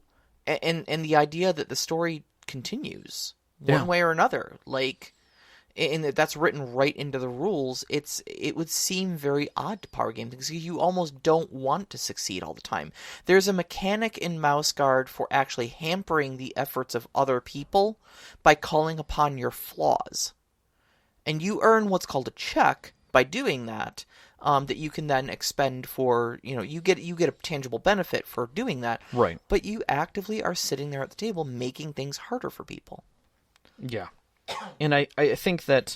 and the idea that the story continues one way or another, and that's written right into the rules, it would seem very odd to power games, because you almost don't want to succeed all the time. There's a mechanic in Mouse Guard for actually hampering the efforts of other people by calling upon your flaws. And you earn what's called a check by doing that, that you can then expend for, you get a tangible benefit for doing that. Right. But you actively are sitting there at the table making things harder for people. Yeah. And I think that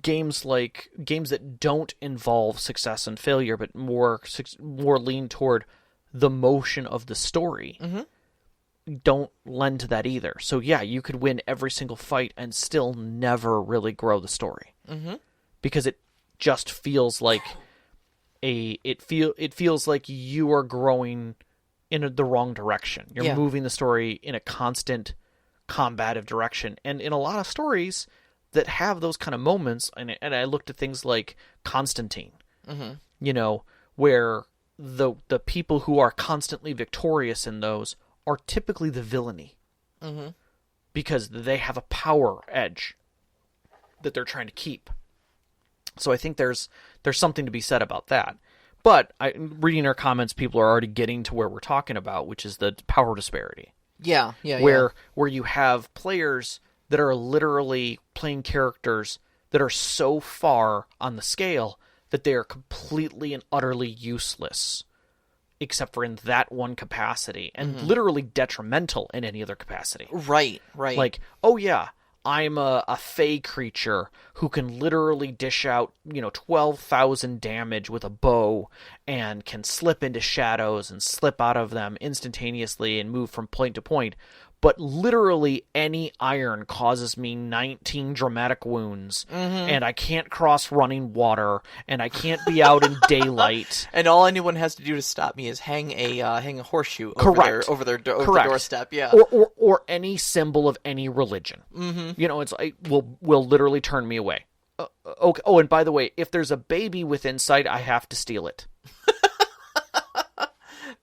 games that don't involve success and failure, but more lean toward the motion of the story, don't lend to that either. So yeah, you could win every single fight and still never really grow the story, because it just feels like it feels like you are growing in the wrong direction. You're moving the story in a constant combative direction, and in a lot of stories that have those kind of moments, and I looked at things like Constantine, you know, where the people who are constantly victorious in those are typically the villainy, because they have a power edge that they're trying to keep. So I think there's something to be said about that. But reading our comments, people are already getting to where we're talking about, which is the power disparity. Yeah. Where you have players that are literally playing characters that are so far on the scale that they are completely and utterly useless, except for in that one capacity, and literally detrimental in any other capacity. Right. Like, oh yeah, I'm a fey creature who can literally dish out, 12,000 damage with a bow and can slip into shadows and slip out of them instantaneously and move from point to point. But literally any iron causes me 19 dramatic wounds, and I can't cross running water, and I can't be out in daylight. And all anyone has to do to stop me is hang a horseshoe over their doorstep. Yeah. Or any symbol of any religion. It's like will literally turn me away. Okay. Oh, and by the way, if there's a baby within sight, I have to steal it.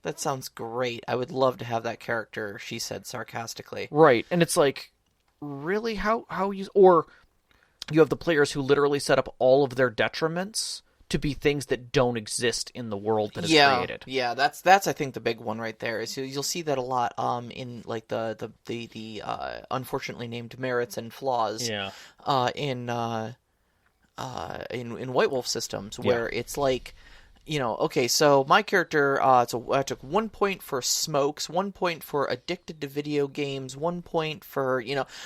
That sounds great. I would love to have that character, she said sarcastically. Right. And it's like, really? How you... Or you have the players who literally set up all of their detriments to be things that don't exist in the world that is created. Yeah, that's I think the big one right there. Is you'll see that a lot in like the unfortunately named merits and flaws. Yeah. In White Wolf systems where it's like, okay, so my character, I took 1 point for smokes, 1 point for addicted to video games, 1 point for,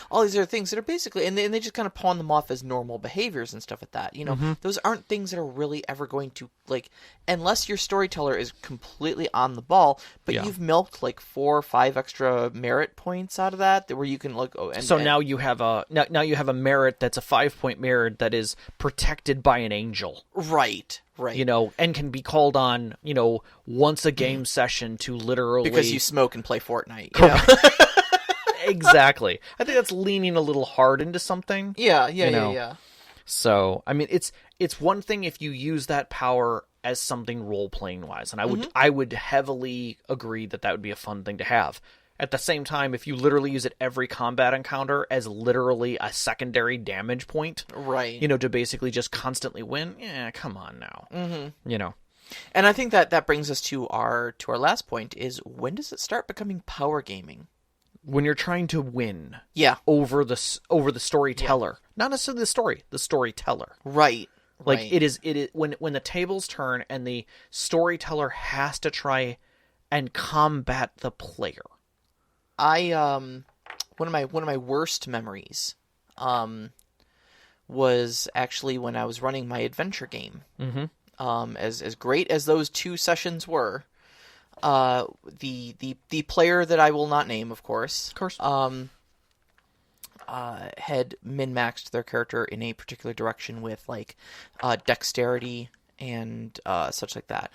all these other things that are basically, and they just kind of pawn them off as normal behaviors and stuff like that. Those aren't things that are really ever going to, like, unless your storyteller is completely on the ball, but you've milked like 4 or 5 extra merit points out of that where you can look. Now you have a merit that's a 5-point merit that is protected by an angel. Right. And can be called on, once a game session to literally... Because you smoke and play Fortnite. Exactly. I think that's leaning a little hard into something. Yeah. So, I mean, it's one thing if you use that power as something role-playing wise, and I would heavily agree that would be a fun thing to have. At the same time, if you literally use it every combat encounter as literally a secondary damage point, right? To basically just constantly win, come on now. And I think that brings us to our last point: is when does it start becoming power gaming? When you're trying to win, over the storyteller, not necessarily the story, the storyteller, right? Like it is when the tables turn and the storyteller has to try and combat the player. One of my worst memories was actually when I was running my adventure game. As great as those 2 sessions were, the player that I will not name, of course, had min-maxed their character in a particular direction with like dexterity and such like that,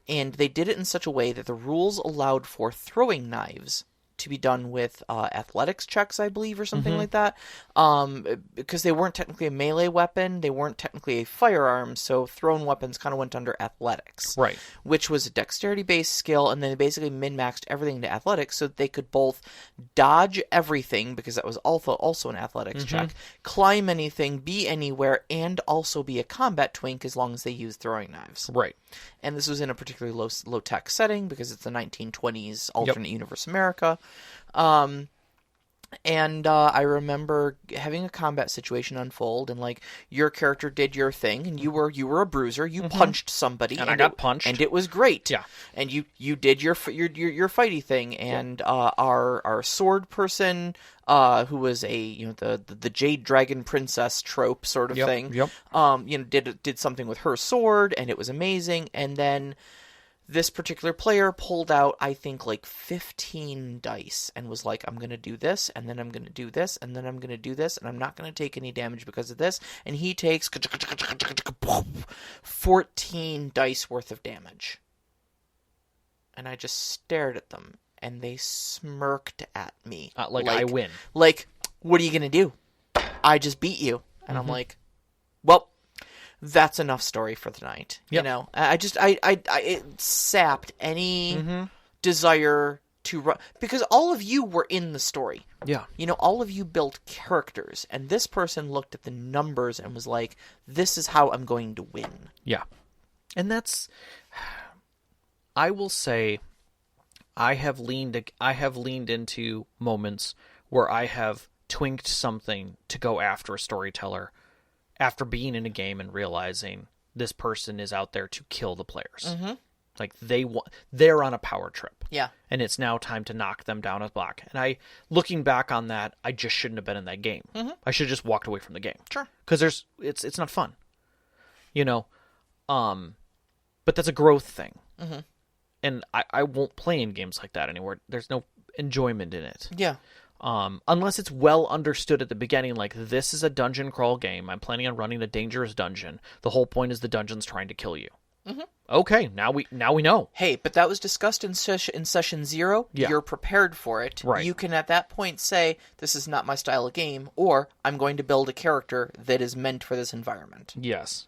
and they did it in such a way that the rules allowed for throwing knives to be done with athletics checks, I believe, or something like that, because they weren't technically a melee weapon, they weren't technically a firearm, so thrown weapons kind of went under athletics, right? Which was a dexterity-based skill, and then they basically min-maxed everything to athletics so that they could both dodge everything, because that was also an athletics check, climb anything, be anywhere, and also be a combat twink as long as they used throwing knives. Right. And this was in a particularly low-tech setting, because it's the 1920s alternate universe America. And I remember having a combat situation unfold, and like your character did your thing, and you were a bruiser. You punched somebody, and I got punched, and it was great. Yeah, and you did your fighty thing, and our sword person, who was the Jade Dragon Princess trope sort of thing. Yep. Did something with her sword, and it was amazing. And then this particular player pulled out, I think, like 15 dice and was like, I'm going to do this, and then I'm going to do this, and then I'm going to do this, and I'm not going to take any damage because of this. And he takes 14 dice worth of damage. And I just stared at them, and they smirked at me. Like I win. Like, what are you going to do? I just beat you. And I'm like, well, that's enough story for tonight. Yep. You know, it sapped any desire to run, because all of you were in the story. Yeah. You know, all of you built characters, and this person looked at the numbers and was like, this is how I'm going to win. Yeah. And that's, I will say, I have leaned into moments where I have twinked something to go after a storyteller after being in a game and realizing this person is out there to kill the players. Mm-hmm. Like they're on a power trip. Yeah. And it's now time to knock them down a block. And looking back on that, I just shouldn't have been in that game. Mm-hmm. I should have just walked away from the game. Sure. Because it's not fun. You know? But that's a growth thing. Mm-hmm. And I won't play in games like that anymore. There's no enjoyment in it. Yeah. Unless it's well understood at the beginning, like, this is a dungeon crawl game. I'm planning on running a dangerous dungeon. The whole point is the dungeon's trying to kill you. Mm-hmm. Okay, now we know. Hey, but that was discussed in session 0. Yeah. You're prepared for it. Right. You can at that point say, this is not my style of game, or I'm going to build a character that is meant for this environment. Yes.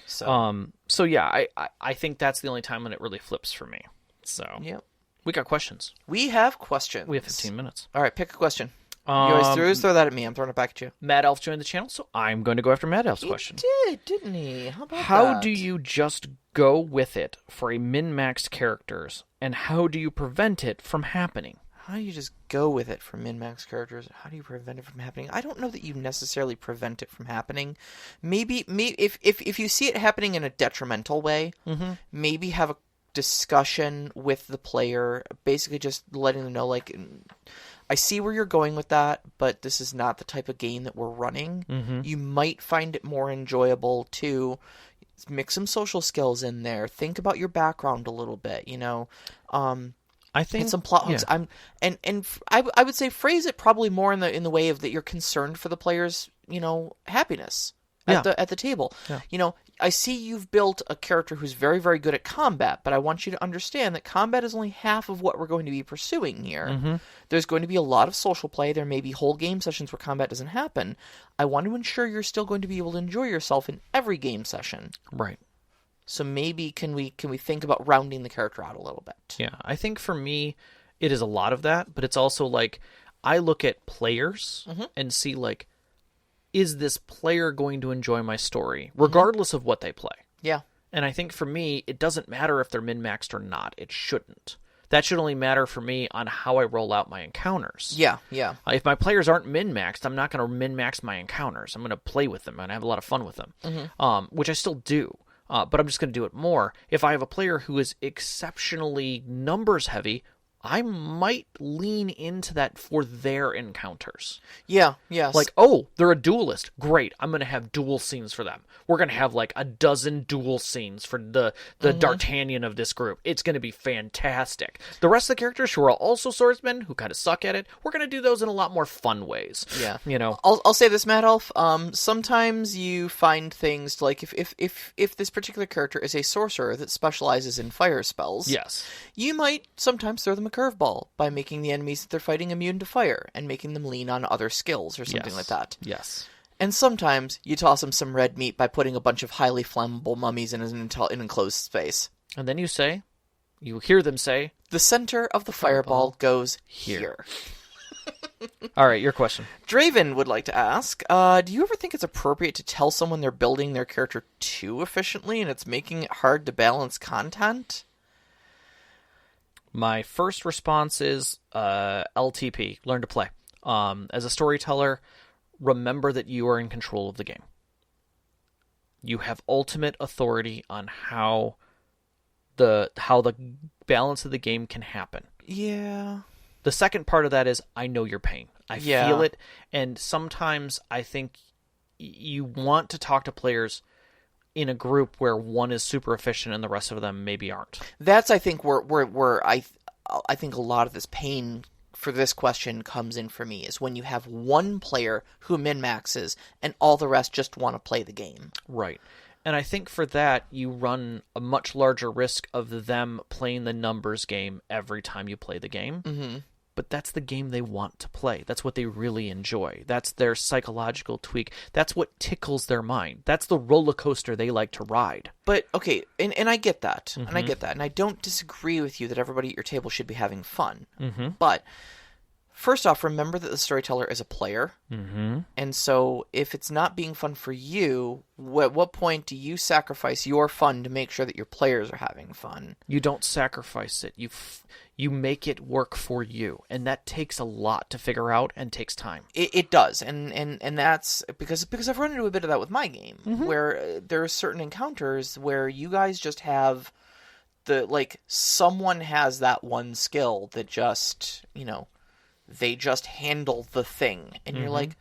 So yeah, I think that's the only time when it really flips for me. So yep. We got questions. We have questions. We have 15 minutes. All right, pick a question. You always throw that at me. I'm throwing it back at you. Mad Elf joined the channel, so I'm going to go after Mad Elf's question. He did, didn't he? How about How that? do you just go with it for a min-maxed characters, and how do you prevent it from happening? How do you just go with it for min-max characters? How do you prevent it from happening? I don't know that you necessarily prevent it from happening. Maybe if you see it happening in a detrimental way, maybe have a discussion with the player, basically just letting them know, like, I see where you're going with that, but this is not the type of game that we're running. Mm-hmm. You might find it more enjoyable to mix some social skills in there. Think about your background a little bit, you know. I think and some plot hooks. Yeah. I would say phrase it probably more in the way of that you're concerned for the player's, you know, happiness at the table. Yeah. You know, I see you've built a character who's very, very good at combat, but I want you to understand that combat is only half of what we're going to be pursuing here. Mm-hmm. There's going to be a lot of social play. There may be whole game sessions where combat doesn't happen. I want to ensure you're still going to be able to enjoy yourself in every game session. Right. So maybe can we think about rounding the character out a little bit? Yeah, I think for me, it is a lot of that, but it's also like, I look at players and see, like, is this player going to enjoy my story, regardless of what they play? Yeah. And I think for me, it doesn't matter if they're min-maxed or not. It shouldn't. That should only matter for me on how I roll out my encounters. Yeah, yeah. If my players aren't min-maxed, I'm not going to min-max my encounters. I'm going to play with them and have a lot of fun with them, which I still do. But I'm just going to do it more. If I have a player who is exceptionally numbers heavy, I might lean into that for their encounters. Yeah, yes. Like, oh, they're a duelist. Great. I'm going to have duel scenes for them. We're going to have like a dozen duel scenes for the D'Artagnan of this group. It's going to be fantastic. The rest of the characters who are also swordsmen, who kind of suck at it, we're going to do those in a lot more fun ways. Yeah. You know? I'll say this, Mad Elf. Sometimes you find things like if this particular character is a sorcerer that specializes in fire spells. Yes. You might sometimes throw them a curveball by making the enemies that they're fighting immune to fire and making them lean on other skills or something like that. Yes. And sometimes you toss them some red meat by putting a bunch of highly flammable mummies in an enclosed space. And then you hear them say, the center of the fireball goes here. All right, your question. Draven would like to ask, do you ever think it's appropriate to tell someone they're building their character too efficiently and it's making it hard to balance content? My first response is LTP, learn to play. As a storyteller, remember that you are in control of the game. You have ultimate authority on how the balance of the game can happen. Yeah. The second part of that is, I know your pain. I feel it, and sometimes I think you want to talk to players in a group where one is super efficient and the rest of them maybe aren't. That's, I think, where I think a lot of this pain for this question comes in for me, is when you have one player who min-maxes and all the rest just want to play the game. Right. And I think for that, you run a much larger risk of them playing the numbers game every time you play the game. Mm-hmm. but that's the game they want to play. That's what they really enjoy. That's their psychological tweak. That's what tickles their mind. That's the roller coaster they like to ride. But, okay, and I get that. And I get that. And I don't disagree with you that everybody at your table should be having fun. But first off, remember that the storyteller is a player. And so if it's not being fun for you, at what point do you sacrifice your fun to make sure that your players are having fun? You don't sacrifice it. You make it work for you. And that takes a lot to figure out and takes time. It does. And that's because I've run into a bit of that with my game, where there are certain encounters where you guys just have someone has that one skill that just, they just handle the thing, and you're like,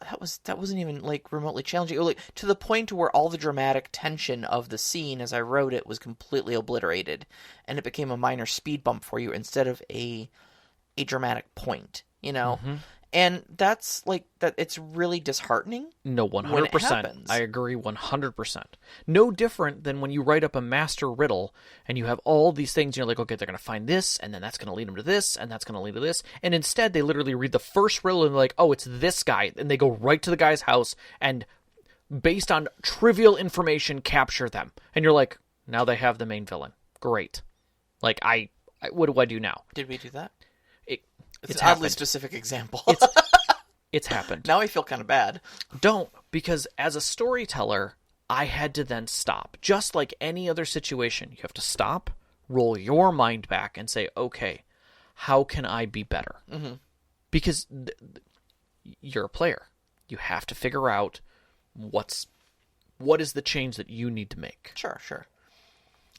that wasn't even remotely challenging, to the point where all the dramatic tension of the scene as I wrote it was completely obliterated, and it became a minor speed bump for you instead of a dramatic point, And that's that. It's really disheartening. No, 100%. When it happens. I agree 100%. No different than when you write up a master riddle and you have all these things. And you're like, okay, they're going to find this, and then that's going to lead them to this, and that's going to lead to this. And instead, they literally read the first riddle and they're like, oh, it's this guy. And they go right to the guy's house and, based on trivial information, capture them. And you're like, now they have the main villain. Great. What do I do now? Did we do that? It's It's an oddly happened. specific example. It's happened. Now I feel kind of bad. Don't, because as a storyteller, I had to then stop. Just like any other situation, you have to stop, roll your mind back, and say, okay, how can I be better? Because you're a player. You have to figure out what is the change that you need to make. Sure.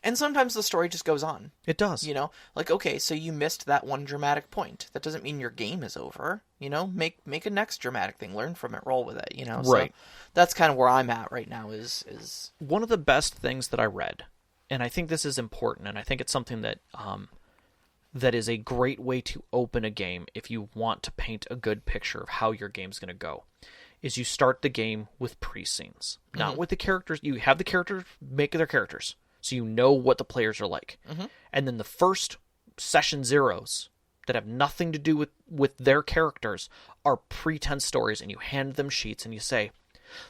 And sometimes the story just goes on. It does. Okay, so you missed that one dramatic point. That doesn't mean your game is over. Make a next dramatic thing. Learn from it. Roll with it. Right. So that's kind of where I'm at right now. Is one of the best things that I read, and I think this is important, and I think it's something that that is a great way to open a game if you want to paint a good picture of how your game's going to go, is you start the game with pre-scenes. Not with the characters. You have the characters make their characters, so you know what the players are like. And then the first session zeros that have nothing to do with their characters are pretense stories, and you hand them sheets and you say,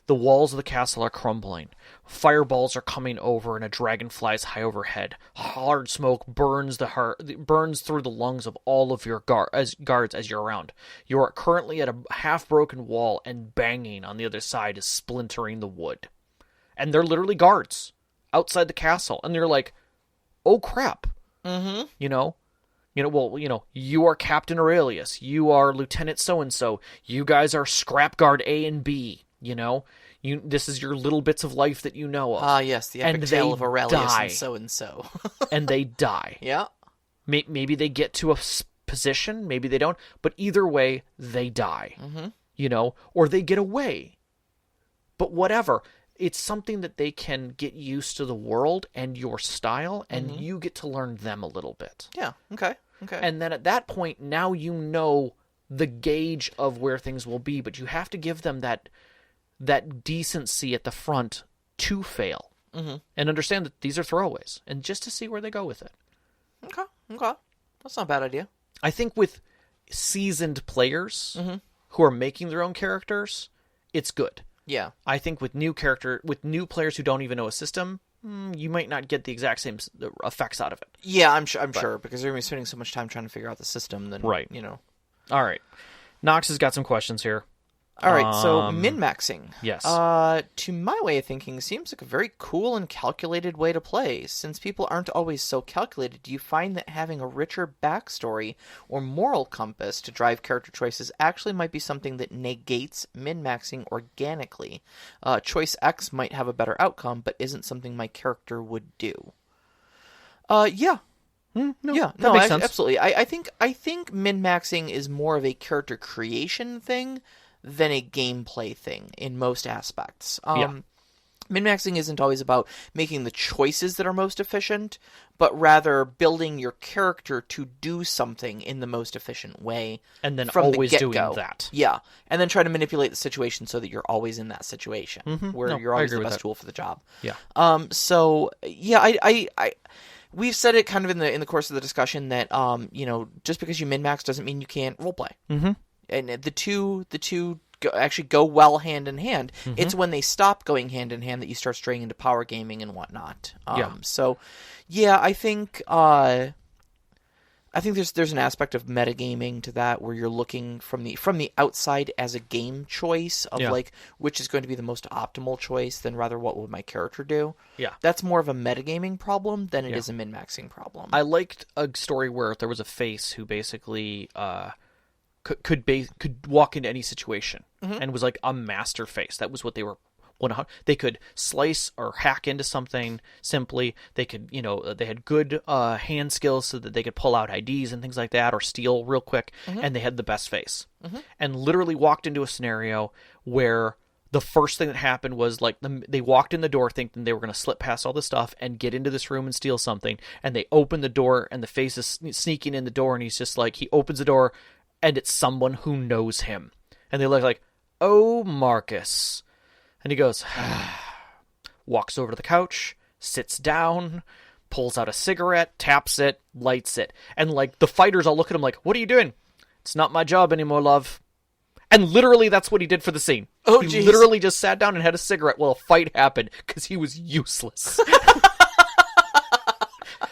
the walls of the castle are crumbling. Fireballs are coming over, and a dragon flies high overhead. Hard smoke burns through the lungs of all of your guards as you're around. You are currently at a half-broken wall, and banging on the other side is splintering the wood. And they're literally guards outside the castle, and they're like, oh crap. You are Captain Aurelius, you are Lieutenant so-and-so, you guys are scrap guard A and B, this is your little bits of life that you know of. Ah, yes, the epic tale of Aurelius die. and so-and-so. And they die. Yeah. Maybe they get to a position, maybe they don't, but either way, they die. Or they get away. But whatever. It's something that they can get used to the world and your style, and you get to learn them a little bit. Yeah, okay. And then at that point, now you know the gauge of where things will be, but you have to give them that decency at the front to fail. And understand that these are throwaways, and just to see where they go with it. Okay. That's not a bad idea. I think with seasoned players who are making their own characters, it's good. Yeah. I think with new players who don't even know a system, you might not get the exact same effects out of it. Yeah, I'm sure, because they're going to be spending so much time trying to figure out the system. Then, right. All right. Nox has got some questions here. All right, so min-maxing. Yes. To my way of thinking, seems like a very cool and calculated way to play. Since people aren't always so calculated, do you find that having a richer backstory or moral compass to drive character choices actually might be something that negates min-maxing organically? Choice X might have a better outcome, but isn't something my character would do. Yeah. That makes sense. Absolutely. I think min-maxing is more of a character creation thing than a gameplay thing in most aspects. Min-maxing isn't always about making the choices that are most efficient, but rather building your character to do something in the most efficient way. And then from always the doing get-go. that. Yeah, and then try to manipulate the situation so that you're always in that situation, where you're always the best tool for the job. Yeah. So, yeah, we've said it kind of in the course of the discussion that just because you min-max doesn't mean you can't roleplay. Mm-hmm. And the two actually go well hand in hand. Mm-hmm. It's when they stop going hand in hand that you start straying into power gaming and whatnot. So, yeah, I think there's an aspect of metagaming to that where you're looking from the outside as a game choice of like which is going to be the most optimal choice than rather what would my character do. Yeah. That's more of a metagaming problem than it is a min-maxing problem. I liked a story where there was a face who basically could walk into any situation and was like a master face. That was what they were. They could slice or hack into something simply. They could, they had good hand skills so that they could pull out IDs and things like that, or steal real quick, and they had the best face. And literally walked into a scenario where the first thing that happened was like they walked in the door thinking they were going to slip past all the stuff and get into this room and steal something, and they open the door and the face is sneaking in the door, and he's just like, he opens the door and it's someone who knows him, and they look like, "Oh, Marcus." And he goes, walks over to the couch, sits down, pulls out a cigarette, taps it, lights it. And, like, the fighters all look at him like, "What are you doing?" "It's not my job anymore, love." And literally that's what he did for the scene. Oh, he geez. literally just sat down and had a cigarette while a fight happened because he was useless.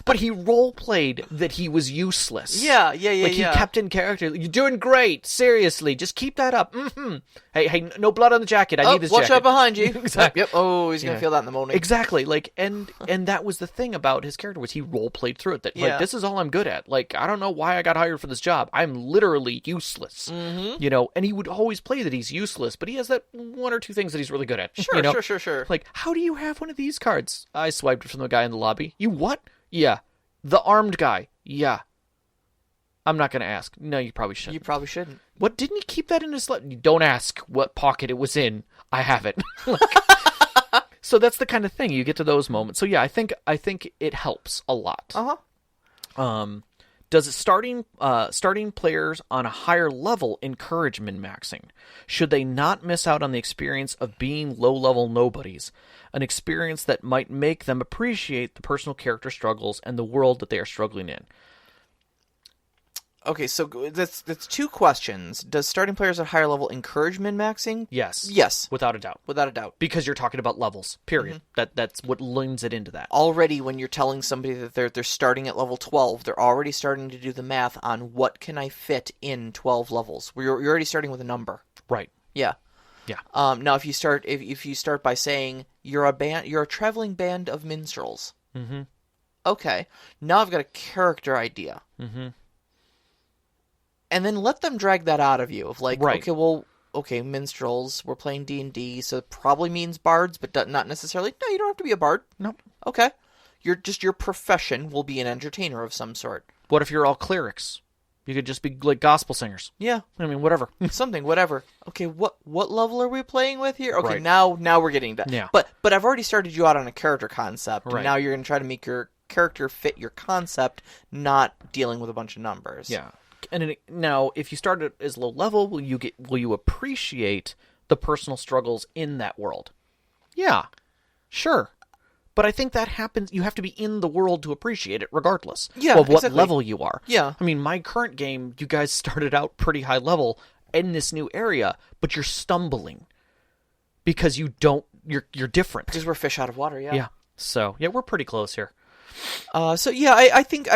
But he role-played that he was useless. Yeah. Like, he kept in character. "You're doing great. Seriously. Just keep that up. Mm-hmm. Hey, no blood on the jacket. I need this watch jacket." out behind you. Exactly. Yep. Oh, he's going to feel that in the morning. Exactly. Like, and that was the thing about his character, was he role-played through it. That, like, this is all I'm good at. Like, I don't know why I got hired for this job. I'm literally useless. And he would always play that he's useless, but he has that one or two things that he's really good at. Sure. Like, "How do you have one of these cards?" "I swiped it from the guy in the lobby." "You what?" "Yeah." "The armed guy." "Yeah." "I'm not going to ask." "No, you probably shouldn't." You probably shouldn't. "What, didn't he keep that in his You don't ask what pocket it was in. I have it. So that's the kind of thing. You get to those moments. So yeah, I think it helps a lot. Does it starting players on a higher level encourage min-maxing? Should they not miss out on the experience of being low-level nobodies? An experience that might make them appreciate the personal character struggles and the world that they are struggling in. Okay, so that's two questions. Does starting players at a higher level encourage min-maxing? Yes. Yes. Without a doubt. Without a doubt. Because you're talking about levels, period. That's what lends it into that. Already, when you're telling somebody that they're starting at level 12, they're already starting to do the math on what can I fit in 12 levels. You're already starting with a number. Right. Yeah. Yeah. Now, if you start by saying you're a traveling band of minstrels. Okay. Now I've got a character idea. And then let them drag that out of you of like, okay, minstrels, we're playing D&D, so it probably means bards, but not necessarily. No, you don't have to be a bard. No. Okay. Your profession will be an entertainer of some sort. What if you're all clerics? You could just be like gospel singers. Yeah. I mean, whatever. Whatever. Okay, what level are we playing with here? Okay, Right. now we're getting to... Yeah. But I've already started you out on a character concept, Right. and now you're going to try to make your character fit your concept, not dealing with a bunch of numbers. Yeah. And now, if you start it as low level, will you appreciate the personal struggles in that world? Yeah, sure. But I think that happens. You have to be in the world to appreciate it, regardless of what level you are. Yeah. I mean, my current game, you guys started out pretty high level in this new area, but you're stumbling because you're different. Because we're fish out of water. Yeah. Yeah. So yeah, we're pretty close here. I think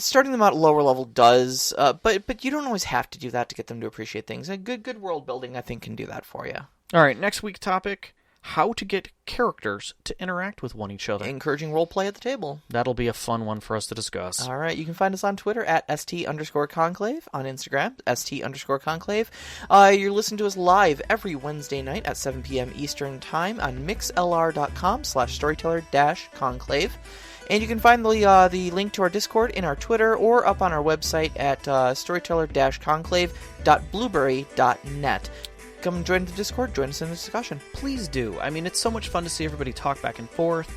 starting them out at lower level does, but you don't always have to do that to get them to appreciate things. A good world building, I think, can do that for you. All right, next week's topic: how to get characters to interact with each other. Encouraging role play at the table. That'll be a fun one for us to discuss. All right, you can find us on Twitter at st_conclave, on Instagram st_conclave. You're listening to us live every Wednesday night at 7 p.m. Eastern Time on mixlr.com/storyteller-conclave. And you can find the link to our Discord in our Twitter or up on our website at storyteller-conclave.blueberry.net. Come join the Discord, join us in the discussion. Please do. I mean, it's so much fun to see everybody talk back and forth,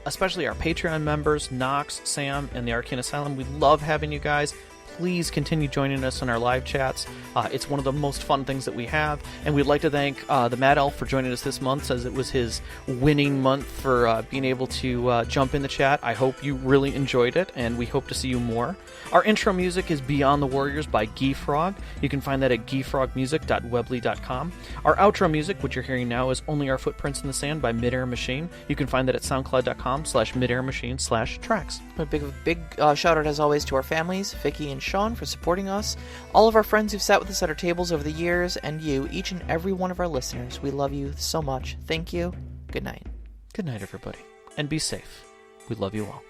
especially our Patreon members, Nox, Sam, and the Arcane Asylum. We love having you guys. please continue joining us in our live chats. It's one of the most fun things that we have, and we'd like to thank the Mad Elf for joining us this month, as it was his winning month for being able to jump in the chat. I hope you really enjoyed it, and we hope to see you more. Our intro music is Beyond the Warriors by Geefrog. You can find that at geefrogmusic.weebly.com. Our outro music, which you're hearing now, is Only Our Footprints in the Sand by Midair Machine. You can find that at soundcloud.com/midairmachine/tracks. A big shout out, as always, to our families, Vicky and Sean, for supporting us, all of our friends who've sat with us at our tables over the years, and you, each and every one of our listeners. We love you so much. Thank you. Good night. Good night, everybody, and be safe. We love you all.